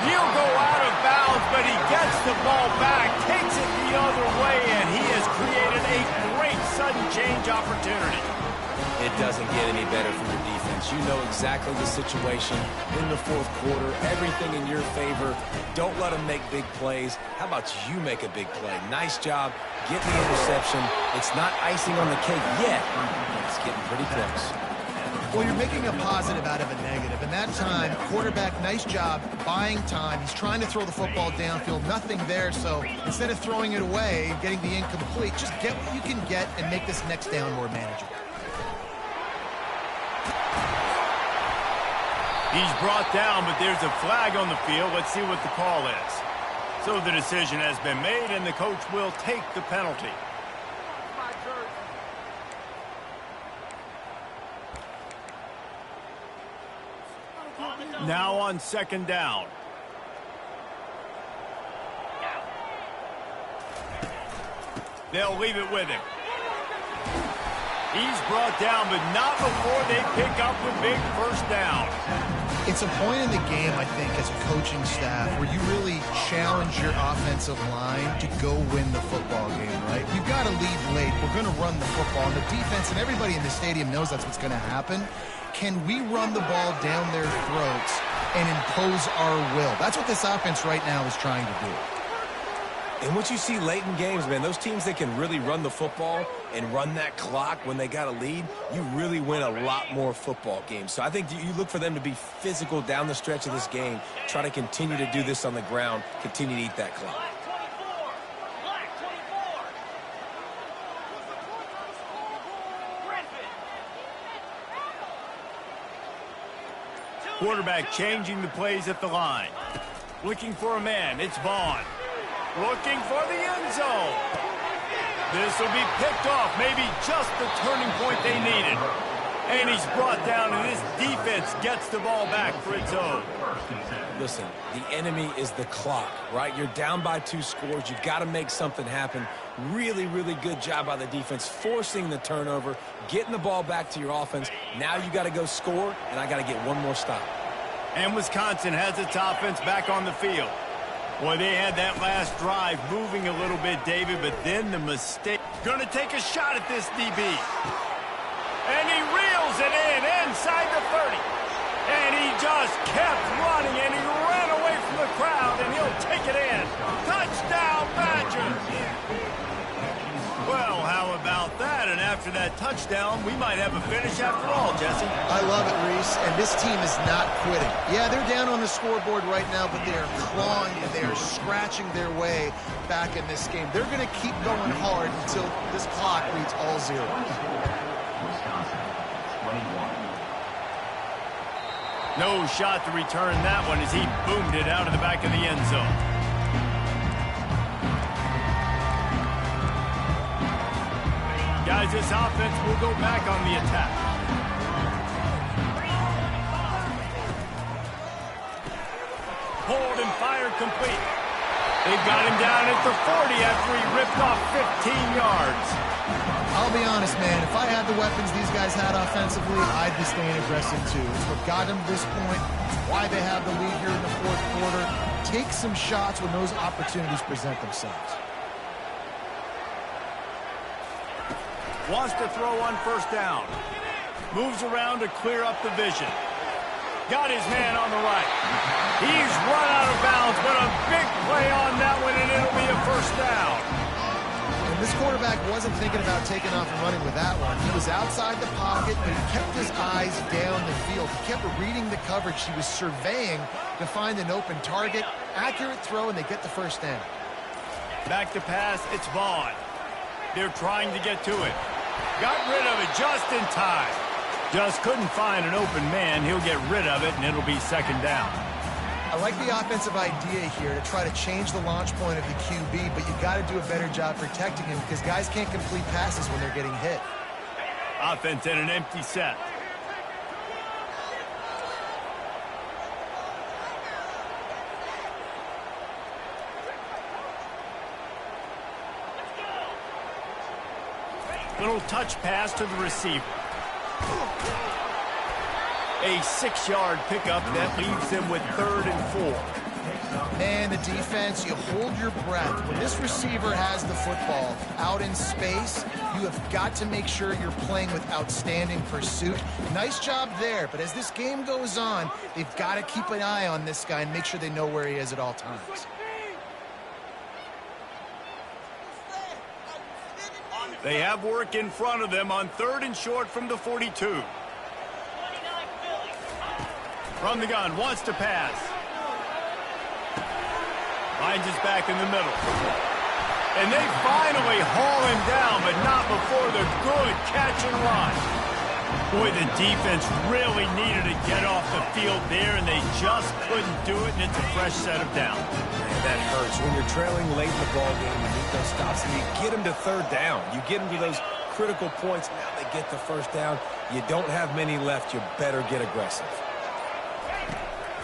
He'll go out of bounds, but he gets the ball back, takes it the other way, and he has created a great sudden change opportunity. It doesn't get any better from your defense. You know exactly the situation in the fourth quarter, everything in your favor. Don't let them make big plays. How about you make a big play? Nice job. Get the interception. It's not icing on the cake yet, but it's getting pretty close. Well, you're making a positive out of a negative. And that time, quarterback, nice job buying time. He's trying to throw the football downfield. Nothing there. So instead of throwing it away, getting the incomplete, just get what you can get and make this next down more manageable. He's brought down, but there's a flag on the field. Let's see what the call is. So the decision has been made, and the coach will take the penalty. Now on second down. They'll leave it with him. He's brought down, but not before they pick up the big first down. It's a point in the game, I think, as a coaching staff, where you really challenge your offensive line to go win the football game, right? You've got to lead late. We're going to run the football. And the defense and everybody in the stadium knows that's what's going to happen. Can we run the ball down their throats and impose our will? That's what this offense right now is trying to do. And what you see late in games, man, those teams that can really run the football and run that clock when they got a lead, you really win a lot more football games. So I think you look for them to be physical down the stretch of this game, try to continue to do this on the ground, continue to eat that clock. Black 24. Griffin. Quarterback changing the plays at the line. Looking for a man. It's Vaughn. Looking for the end zone. This will be picked off. Maybe just the turning point they needed. And he's brought down, and this defense gets the ball back for its own. Listen, the enemy is the clock, right? You're down by 2 scores. You got to make something happen. Really, really good job by the defense, forcing the turnover, getting the ball back to your offense. Now you got to go score, and I got to get one more stop. And Wisconsin has its offense back on the field. Boy, they had that last drive moving a little bit, David, but then the mistake. Going to take a shot at this DB. And he reels it in inside the 30. And he just kept running, and he ran away from the crowd, and he'll take it in. Touchdown, Badgers! Well, how about that? And after that touchdown, we might have a finish after all, Jesse. I love it, Reese, and this team is not quitting. Yeah, they're down on the scoreboard right now, but they are clawing and they are scratching their way back in this game. They're going to keep going hard until this clock reads all zeros. Wisconsin, 21. No shot to return that one as he boomed it out of the back of the end zone. Guys, this offense will go back on the attack. Hold and fire complete. They've got him down at the 40 after he ripped off 15 yards. I'll be honest, man, if I had the weapons these guys had offensively, I'd be staying aggressive too. It's what got them to this point. It's why they have the lead here in the fourth quarter. Take some shots when those opportunities present themselves. Wants to throw on first down. Moves around to clear up the vision. Got his man on the right. He's run out of bounds, but a big play on that one, and it'll be a first down. And this quarterback wasn't thinking about taking off and running with that one. He was outside the pocket, but he kept his eyes down the field. He kept reading the coverage. He was surveying to find an open target. Accurate throw, and they get the first down. Back to pass, it's Vaughn. They're trying to get to it. Got rid of it just in time. Just couldn't find an open man. He'll get rid of it, and it'll be second down. I like the offensive idea here to try to change the launch point of the QB, but you got to do a better job protecting him because guys can't complete passes when they're getting hit. Offense in an empty set. Little touch pass to the receiver. A 6-yard pickup that leaves them with 3rd and 4. Man, the defense, you hold your breath. When this receiver has the football out in space, you have got to make sure you're playing with outstanding pursuit. Nice job there, but as this game goes on, they've got to keep an eye on this guy and make sure they know where he is at all times. They have work in front of them on 3rd and short from the 42. From the gun, wants to pass. Finds his back in the middle. And they finally haul him down, but not before the good catch and run. Boy, the defense really needed to get off the field there, and they just couldn't do it, and it's a fresh set of downs. Man, that hurts. When you're trailing late in the ball game, you need those stops, and you get them to 3rd down. You get them to those critical points. Now they get the first down. You don't have many left. You better get aggressive.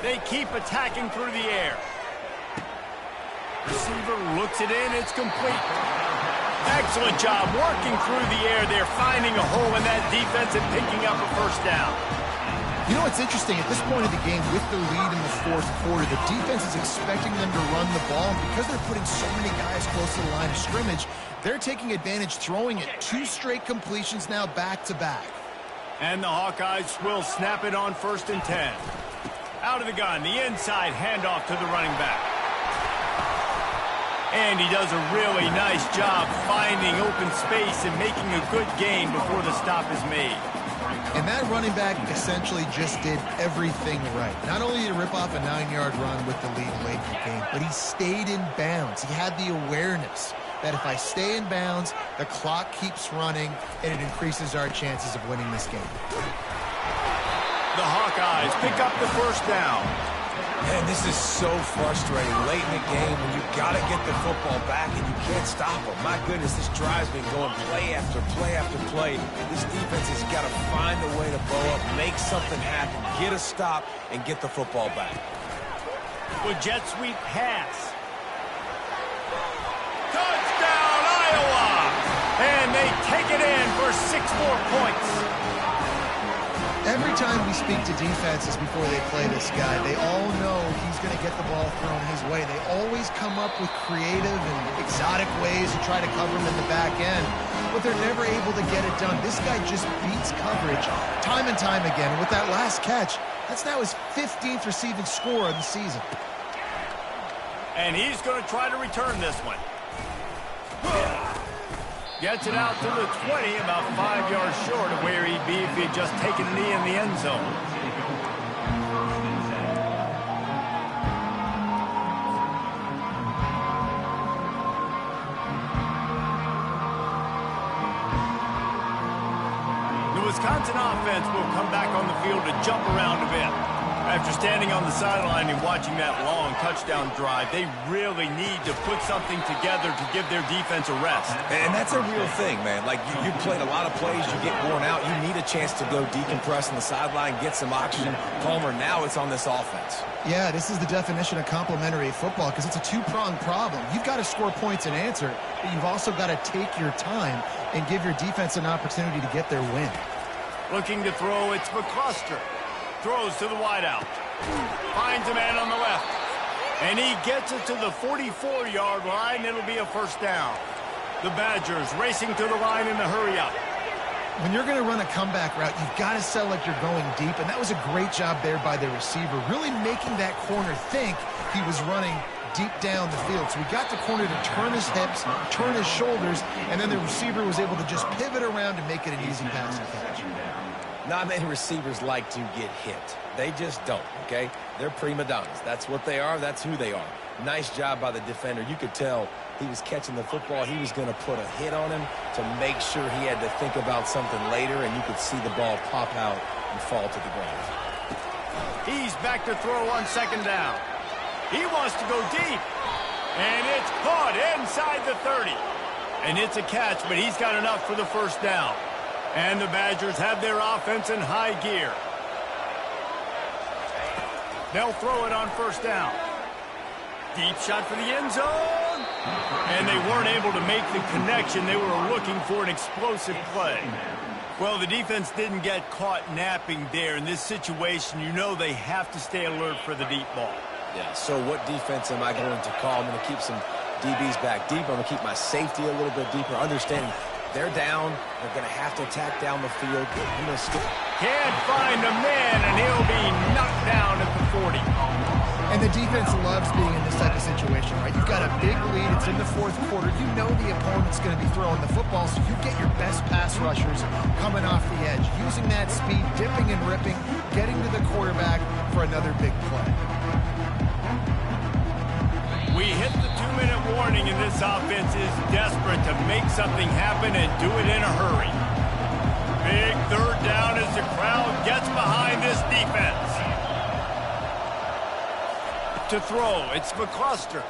They keep attacking through the air. Receiver looks it in. It's complete. Excellent job working through the air. They're finding a hole in that defense and picking up a first down. You know what's interesting? At this point of the game, with the lead in the fourth quarter, the defense is expecting them to run the ball. And because they're putting so many guys close to the line of scrimmage, they're taking advantage, throwing it 2 straight completions now back-to-back. And the Hawkeyes will snap it on 1st and 10. Out of the gun, the inside handoff to the running back. And he does a really nice job finding open space and making a good gain before the stop is made. And that running back essentially just did everything right. Not only did he rip off a 9-yard run with the lead late in the game, but he stayed in bounds. He had the awareness that if I stay in bounds, the clock keeps running, and it increases our chances of winning this game. The Hawkeyes pick up the first down. Man, this is so frustrating late in the game when you got to get the football back and you can't stop them. My goodness, this drive's been going play after play after play. This defense has got to find a way to bow up, make something happen, get a stop, and get the football back. With jet sweep pass. Touchdown, Iowa! And they take it in for 6 more points. Every time we speak to defenses before they play this guy, they all know he's going to get the ball thrown his way. They always come up with creative and exotic ways to try to cover him in the back end, but they're never able to get it done. This guy just beats coverage time and time again. And with that last catch, that's now his 15th receiving score of the season. And he's going to try to return this one. Gets it out to the 20, about 5 yards short of where he'd be if he'd just taken a knee in the end zone. The Wisconsin offense will come back on the field to jump around a bit. After standing on the sideline and watching that long touchdown drive, they really need to put something together to give their defense a rest. And that's a real thing, man. Like, you played a lot of plays, you get worn out, you need a chance to go decompress on the sideline, get some oxygen. Palmer, now it's on this offense. Yeah, this is the definition of complementary football because it's a 2-pronged problem. You've got to score points and answer, but you've also got to take your time and give your defense an opportunity to get their win. Looking to throw, it's McCluster. Throws to the wideout. Finds a man on the left. And he gets it to the 44-yard line. It'll be a first down. The Badgers racing to the line in the hurry-up. When you're going to run a comeback route, you've got to sell like you're going deep, and that was a great job there by the receiver, really making that corner think he was running deep down the field. So we got the corner to turn his hips, turn his shoulders, and then the receiver was able to just pivot around and make it an easy pass and catch. Not many receivers like to get hit. They just don't, okay? They're prima donnas. That's what they are. That's who they are. Nice job by the defender. You could tell he was catching the football. He was going to put a hit on him to make sure he had to think about something later, and you could see the ball pop out and fall to the ground. He's back to throw on 2nd down. He wants to go deep. And it's caught inside the 30. And it's a catch, but he's got enough for the first down. And the Badgers have their offense in high gear. They'll throw it on 1st down. Deep shot for the end zone. And they weren't able to make the connection. They were looking for an explosive play. Well, the defense didn't get caught napping there. In this situation, you know they have to stay alert for the deep ball. Yeah, so what defense am I going to call? I'm going to keep some DBs back deep. I'm going to keep my safety a little bit deeper, understanding they're down. They're going to have to attack down the field. I'm going to stick. Can't find a man, and he'll be knocked down at the 40. And the defense loves being in this type of situation, right? You've got a big lead. It's in the 4th quarter. You know the opponent's going to be throwing the football, so you get your best pass rushers coming off the edge, using that speed, dipping and ripping, getting to the quarterback for another big play. We hit the 2-minute warning, and this offense is desperate to make something happen and do it in a hurry. Big 3rd down as the crowd gets behind this defense. To throw, it's McCluster.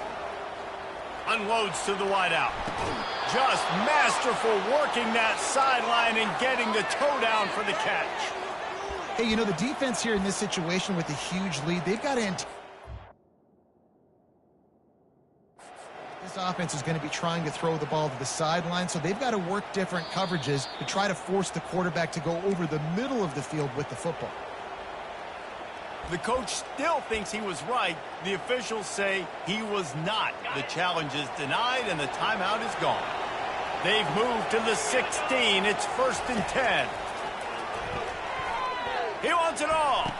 Unloads to the wideout. Just masterful working that sideline and getting the toe down for the catch. Hey, you know, the defense here in this situation with a huge lead, they've got to... This offense is going to be trying to throw the ball to the sideline, so they've got to work different coverages to try to force the quarterback to go over the middle of the field with the football. The coach still thinks he was right. The officials say he was not. The challenge is denied, and the timeout is gone. They've moved to the 16. It's 1st and 10. He wants it all.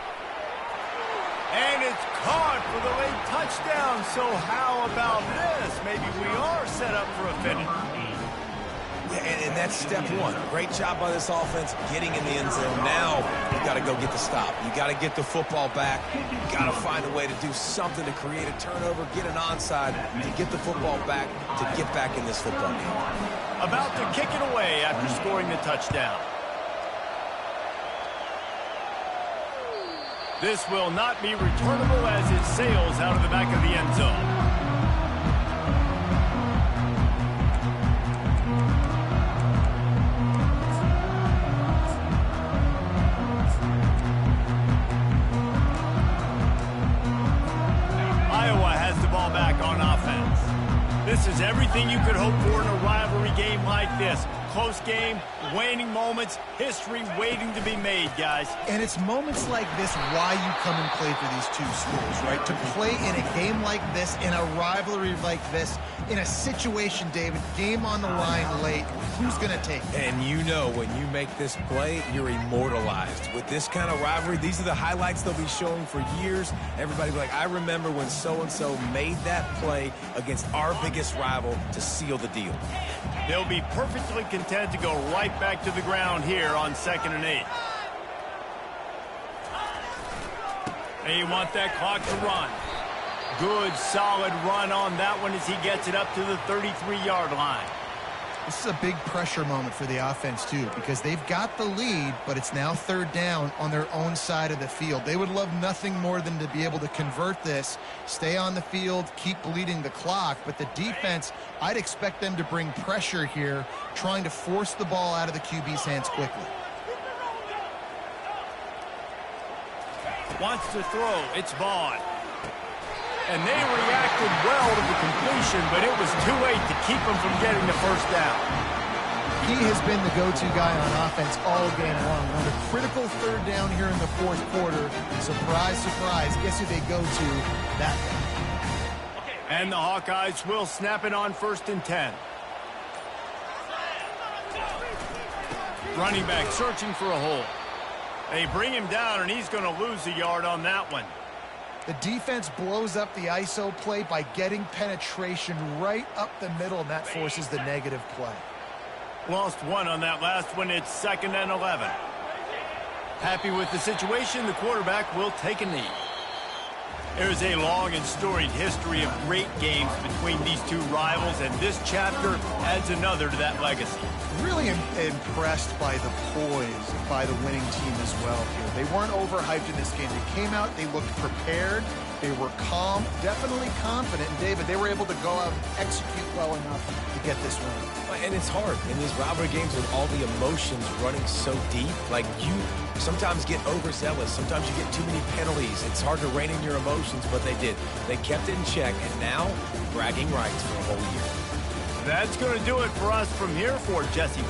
And it's caught for the late touchdown. So how about this? Maybe we are set up for a finish. And that's step one. Great job by this offense getting in the end zone. Now you got to go get the stop. You got to get the football back. You got to find a way to do something to create a turnover, get an onside, to get the football back, to get back in this football game. About to kick it away after scoring the touchdown. This will not be returnable as it sails out of the back of the end zone. This is everything you could hope for in a rivalry game like this. Close game, waning moments, history waiting to be made, guys. And it's moments like this why you come and play for these two schools, right? To play in a game like this, in a rivalry like this, in a situation, David, game on the line late, who's going to take it? And you know when you make this play, you're immortalized. With this kind of rivalry, these are the highlights they'll be showing for years. Everybody will be like, I remember when so-and-so made that play against our biggest rival to seal the deal. They'll be perfectly content to go right back to the ground here on 2nd and 8. They want that clock to run. Good, solid run on that one as he gets it up to the 33-yard line. This is a big pressure moment for the offense, too, because they've got the lead, but it's now 3rd down on their own side of the field. They would love nothing more than to be able to convert this, stay on the field, keep bleeding the clock, but the defense, I'd expect them to bring pressure here, trying to force the ball out of the QB's hands quickly. Wants to throw. It's Vaughn. And they reacted well to the completion, but it was too late to keep them from getting the first down. He has been the go-to guy on offense all game long. On the critical 3rd down here in the 4th quarter, surprise, surprise, guess who they go to? That guy. And the Hawkeyes will snap it on 1st and 10. Running back searching for a hole. They bring him down, and he's going to lose a yard on that one. The defense blows up the ISO play by getting penetration right up the middle, and that forces the negative play. Lost one on that last one. It's 2nd and 11. Happy with the situation, the quarterback will take a knee. There's a long and storied history of great games between these two rivals, and this chapter adds another to that legacy. Really impressed by the poise by the winning team as well here. They weren't overhyped in this game. They came out, they looked prepared, they were calm, definitely confident. And David, they were able to go out and execute well enough to get this win. And it's hard in these rivalry games with all the emotions running so deep. Like, you sometimes get overzealous. Sometimes you get too many penalties. It's hard to rein in your emotions, but they did. They kept it in check, and now bragging rights for a whole year. That's going to do it for us from here for Jesse.